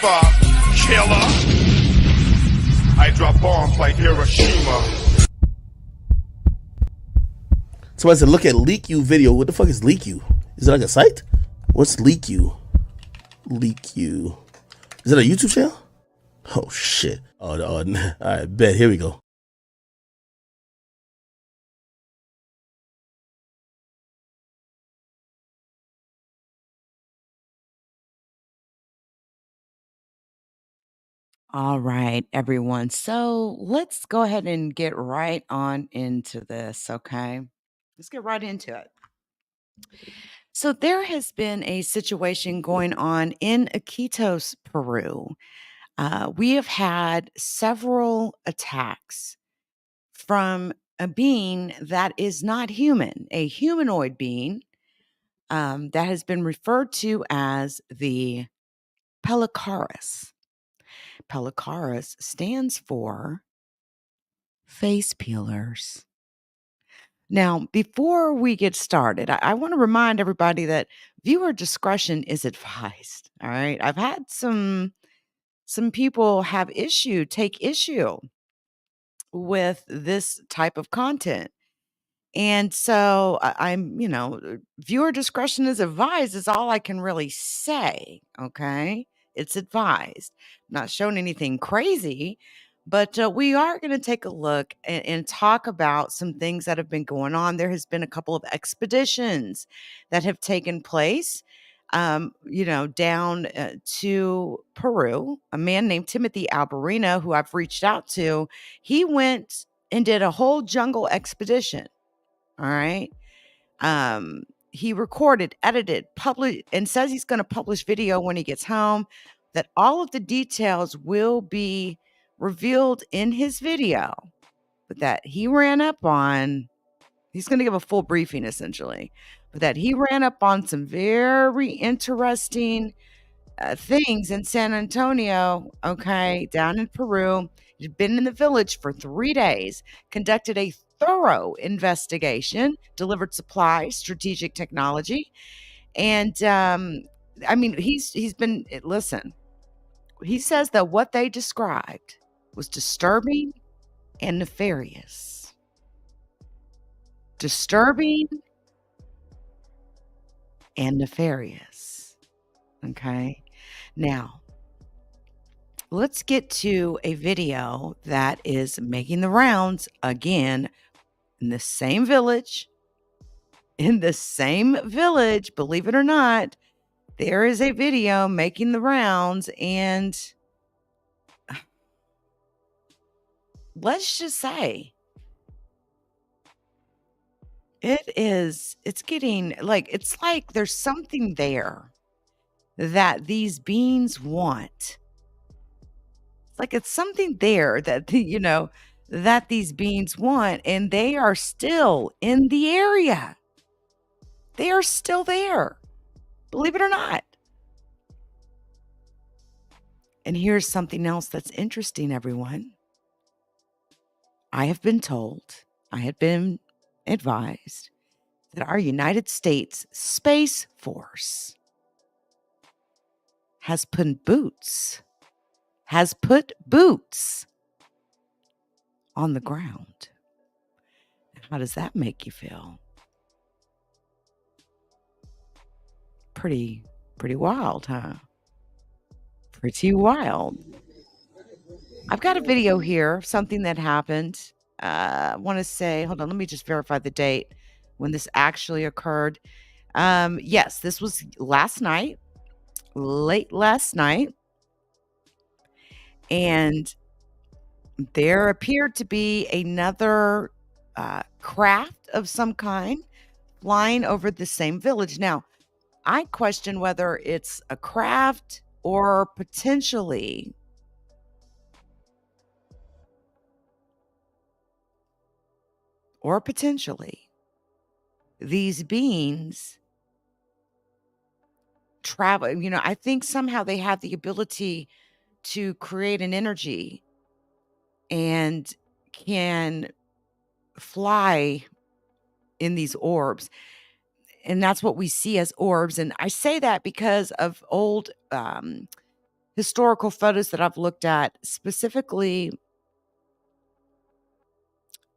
sniper, killer. I drop bombs like Hiroshima. Somebody said, look at Leak You video. What the fuck is Leak You? Is it like a site? What's Leak You? Leak You. Is it a YouTube channel? Oh, shit. Oh, I bet. Here we go. All right, everyone. So let's go ahead and get right on into this, okay? Let's get right into it. So there has been a situation going on in Iquitos, Peru. We have had several attacks from a being that is not human, a humanoid being that has been referred to as the Pelacaras. Pelacaras stands for face peelers. Now, before we get started, I want to remind everybody that viewer discretion is advised. All right. I've had some people take issue with this type of content. And so viewer discretion is advised is all I can really say. Okay. It's advised. Not showing anything crazy, but we are going to take a look and talk about some things that have been going on. There has been a couple of expeditions that have taken place, down to Peru. A man named Timothy Alberino, who I've reached out to, he went and did a whole jungle expedition. All right. He recorded, edited, published, and says he's going to publish video when he gets home, that all of the details will be revealed in his video, but that he ran up on, he's going to give a full briefing essentially, but that he ran up on some very interesting things in San Antonio, okay, down in Peru. He'd been in the village for 3 days, conducted a thorough investigation, delivered supplies, strategic technology, and he's been listen. He says that what they described was disturbing and nefarious. Disturbing and nefarious. Okay. Now, let's get to a video that is making the rounds again in the same village. In the same village, believe it or not, there is a video making the rounds, and let's just say it's getting like, it's like there's something there that these beings want. It's like it's something there that that these beings want, and they are still in the area. They are still there, believe it or not. And here's something else that's interesting, everyone. I have been told, I had been advised that our United States Space Force has put boots on the ground. How does that make you feel? Pretty wild, huh? Pretty wild. I've got a video here of something that happened. I want to say, hold on, let me just verify the date when this actually occurred. Yes, this was last night, late last night. And there appeared to be another craft of some kind flying over the same village. Now, I question whether it's a craft or potentially these beings travel. I think somehow they have the ability to create an energy and can fly in these orbs. And that's what we see as orbs. And I say that because of old historical photos that I've looked at, specifically,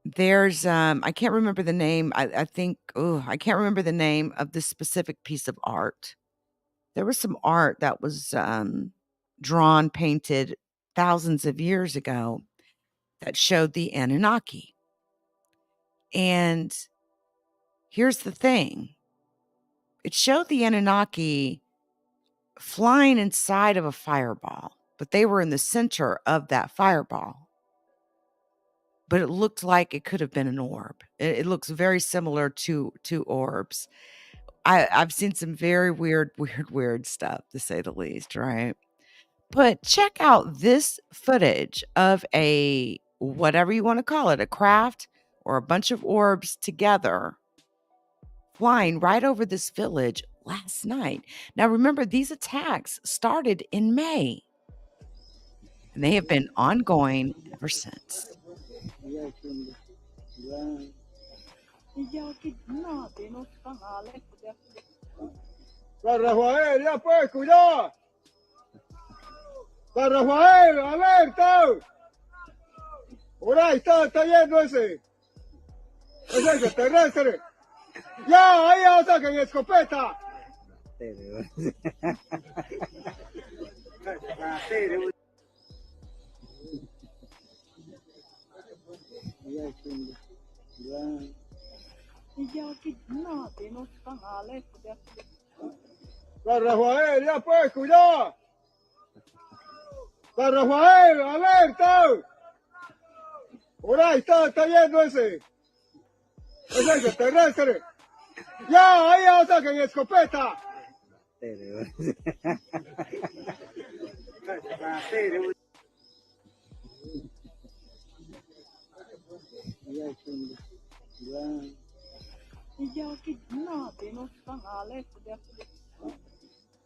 there's I can't remember the name. I think I can't remember the name of this specific piece of art. There was some art that was drawn, painted thousands of years ago that showed the Anunnaki. And here's the thing. It showed the Anunnaki flying inside of a fireball, but they were in the center of that fireball. But it looked like it could have been an orb. It looks very similar to orbs. I've seen some very weird stuff, to say the least, right? But check out this footage of a whatever you want to call it, a craft or a bunch of orbs together flying right over this village last night. Now, remember, these attacks started in May, and they have been ongoing ever since. San Rafael, ya pues, cuidado. San Rafael, alerta. Por ahí está yendo ese. Es extraterrestre. Ya, ahí ya saquen escopeta. San Rafael, ya pues, cuidado. San Rafael, alerta. Por ahí está yendo ese. Es extraterrestre. Ya, ahí ya saquen escopeta.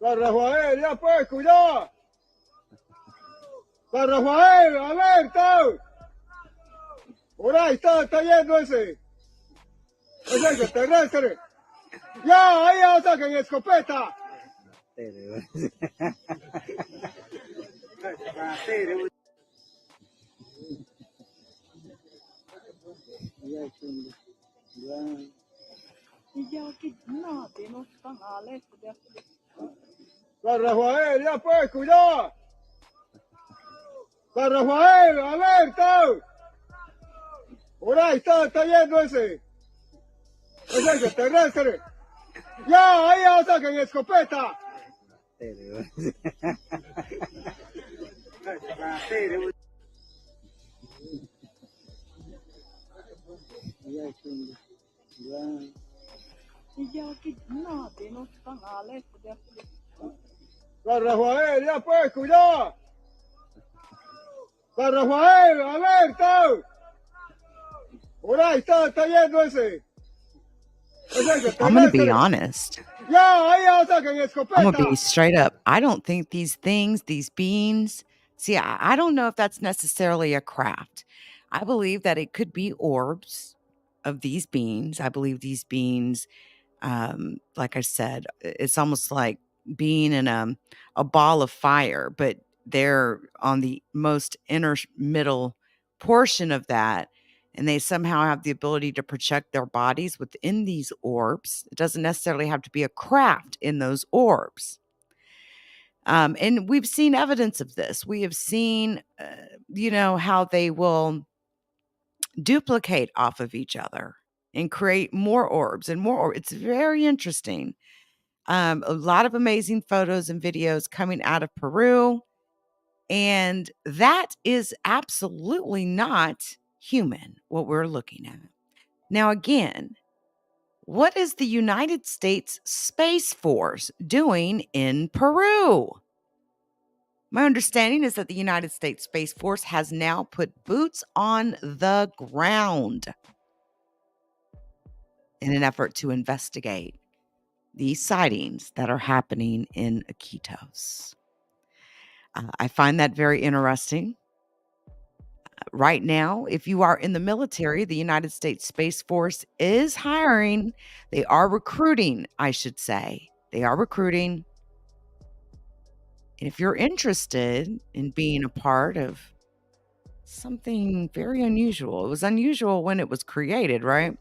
San Rafael, ya pues, cuidado. San Rafael, alerta. Por ahí está yendo ese. Es extraterrestre. Ya, ahí ya saquen escopeta. San Rafael, ya pues, cuidado. San Rafael, alerta. Por ahí está yendo ese. Es extraterrestre. Ya, ahí ya saquen escopeta. San Rafael, ya pues, cuidado. San Rafael, alerta. Por ahí está yendo ese. I'm going to be honest. Ya, ahí ya saquen escopeta. I'm going to be straight up. I don't think these things, these beings, see, I don't know if that's necessarily a craft. I believe that it could be orbs of these beings. I believe these beings, like I said, it's almost like being in a ball of fire, but they're on the most inner middle portion of that. And they somehow have the ability to project their bodies within these orbs. It doesn't necessarily have to be a craft in those orbs. And we've seen evidence of this. We have seen, how they will duplicate off of each other and create more orbs and more orbs. It's very interesting. A lot of amazing photos and videos coming out of Peru. And that is absolutely not human, what we're looking at. Now, again, what is the United States Space Force doing in Peru? My understanding is that the United States Space Force has now put boots on the ground in an effort to investigate these sightings that are happening in Iquitos. I find that very interesting. Right now, if you are in the military, the United States Space Force is hiring. They are recruiting, I should say. They are recruiting And if you're interested in being a part of something very unusual, it was unusual when it was created, right?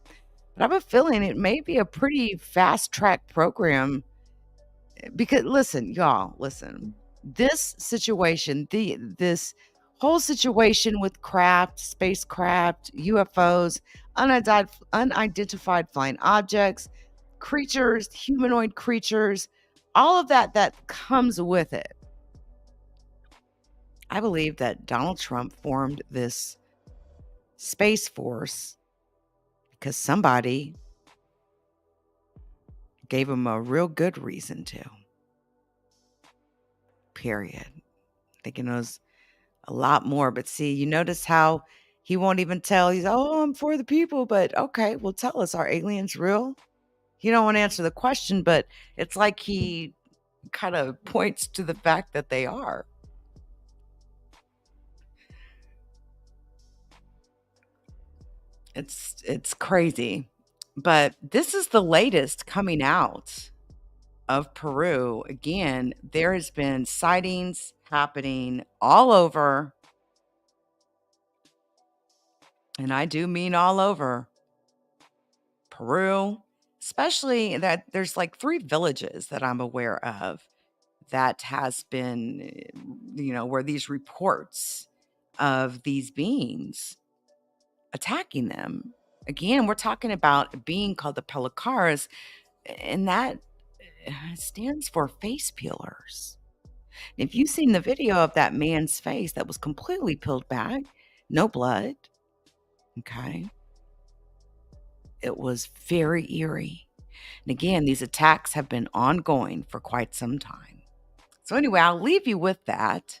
But I have a feeling it may be a pretty fast track program because listen, y'all, listen. This situation, this whole situation with craft, spacecraft, UFOs, unidentified flying objects, creatures, humanoid creatures, all of that comes with it. I believe that Donald Trump formed this Space Force because somebody gave him a real good reason to. Period. Thinking it was a lot more. But see, you notice how he won't even tell. He's, oh, I'm for the people. But okay, well, tell us, are aliens real? He don't want to answer the question, but it's like he kind of points to the fact that they are. It's crazy. But this is the latest coming out of Peru. Again, there has been sightings happening all over. And I do mean all over Peru, especially that there's like 3 villages that I'm aware of that has been, where these reports of these beings attacking them. Again, we're talking about a being called the Pelacaras, and that stands for face peelers. If you've seen the video of that man's face that was completely peeled back, no blood, okay, it was very eerie. And again, these attacks have been ongoing for quite some time. So anyway, I'll leave you with that.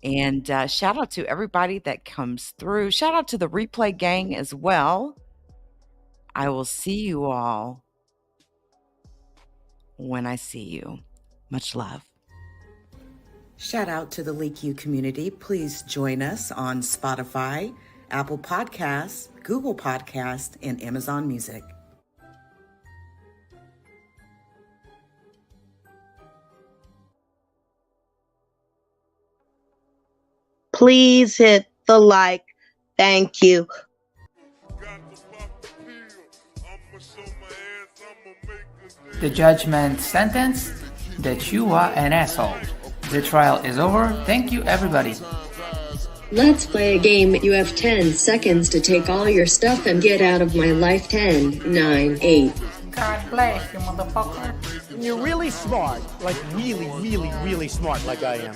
And shout out to everybody that comes through. Shout out to the replay gang as well. I will see you all when I see you. Much love. Shout out to the Leak You community. Please join us on Spotify, Apple Podcasts, Google Podcasts, and Amazon Music. Please hit the like. Thank you. The judgment sentence that you are an asshole. The trial is over. Thank you, everybody. Let's play a game. You have 10 seconds to take all your stuff and get out of my life. 10, 9, 8. God bless you, motherfucker. You're really smart, like really, really, really smart like I am.